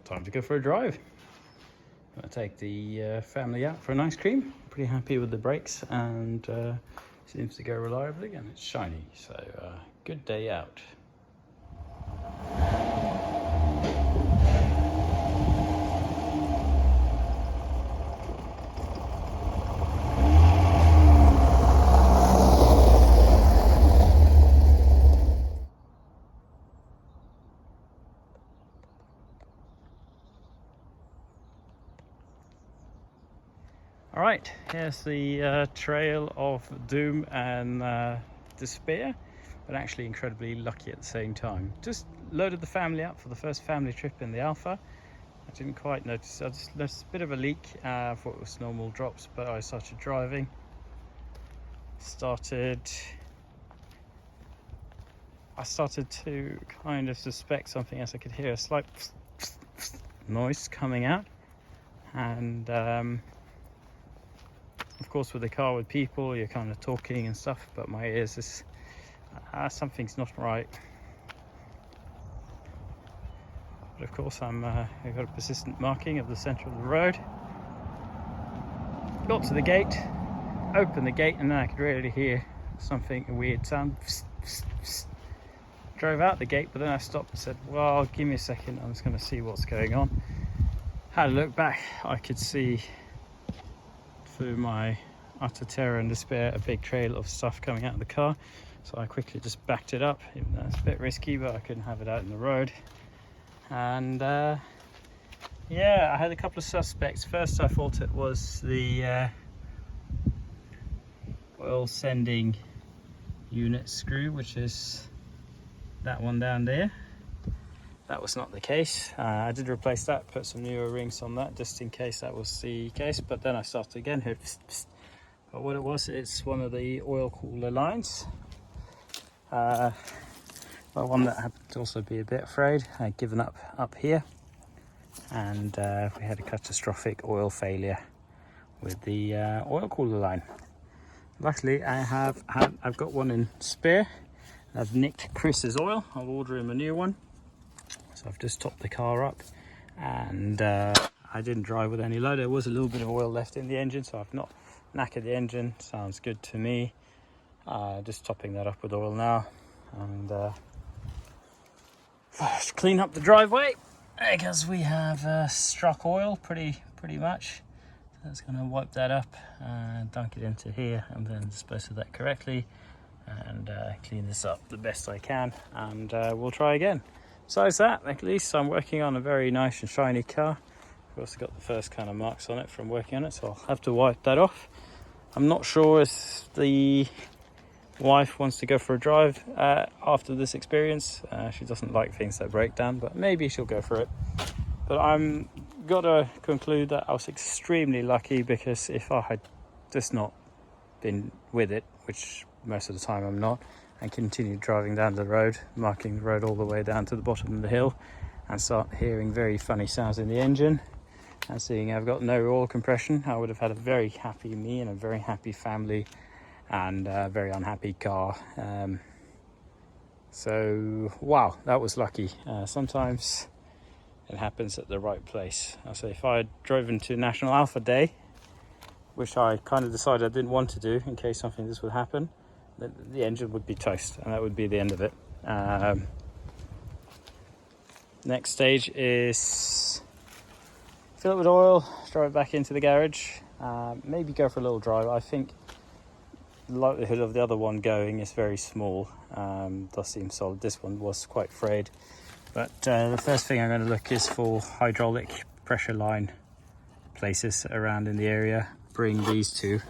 time to go for a drive. I'm going to take the family out for an ice cream. Pretty happy with the brakes, and seems to go reliably, and it's shiny, so good day out. All right, here's the trail of doom and despair, but actually incredibly lucky at the same time. Just loaded the family up for the first family trip in the Alfa. I didn't quite notice, I just noticed a bit of a leak. I thought it was normal drops, but I started driving. I started to kind of suspect something else. I could hear a slight noise coming out, and of course, with a car with people, you're kind of talking and stuff, but my ears is something's not right. But of course, I've got a persistent marking of the centre of the road. Got to the gate, opened the gate, and then I could really hear something, a weird sound. Drove out the gate, but then I stopped and said, well, give me a second, I'm just going to see what's going on. Had a look back, I could see through my utter terror and despair a big trail of stuff coming out of the car, so I quickly just backed it up. It's a bit risky, but I couldn't have it out in the road. And yeah, I had a couple of suspects. First I thought it was the oil sending unit screw, which is that one down there. That was not the case. I did replace that, put some newer rings on that just in case that was the case, but then I started again, heard psst, psst. But what it was, it's one of the oil cooler lines. But one that happened to also be a bit afraid. I'd given up here, and we had a catastrophic oil failure with the oil cooler line. Luckily I've got one in spare. I've nicked Chris's oil. I'll order him a new one. So I've just topped the car up, and I didn't drive with any load. There was a little bit of oil left in the engine, so I've not knackered the engine. Sounds good to me. Just topping that up with oil now, and clean up the driveway because we have struck oil pretty much. So it's going to wipe that up and dunk it into here, and then dispose of that correctly, and clean this up the best I can, and we'll try again. Besides that, at least I'm working on a very nice and shiny car. I've also got the first kind of marks on it from working on it, so I'll have to wipe that off. I'm not sure if the wife wants to go for a drive after this experience. She doesn't like things that break down, but maybe she'll go for it. But I'm got to conclude that I was extremely lucky, because if I had just not been with it, which most of the time I'm not, and continued driving down the road, marking the road all the way down to the bottom of the hill, and start hearing very funny sounds in the engine, and seeing I've got no oil compression, I would have had a very happy me and a very happy family, and a very unhappy car. So wow, that was lucky. Sometimes it happens at the right place. I say, if I had driven to National Alpha Day, which I kind of decided I didn't want to do in case something like this would happen, the engine would be toast, and that would be the end of it. Next stage is fill it with oil, drive it back into the garage, maybe go for a little drive. I think the likelihood of the other one going is very small. Does seem solid. This one was quite frayed, but the first thing I'm going to look is for hydraulic pressure line places around in the area. Bring these two,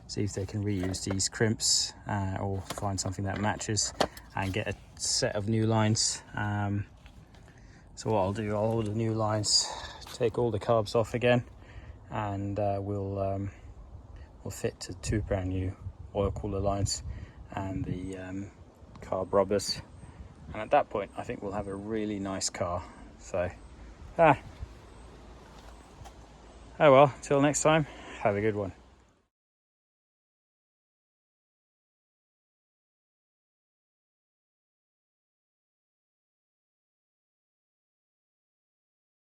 see if they can reuse these crimps, or find something that matches, and get a set of new lines. So what I'll do, I'll order new lines, take all the carbs off again, and we'll fit to 2 brand new oil cooler lines and the carb rubbers, and at that point I think we'll have a really nice car. So oh well, till next time, have a good one.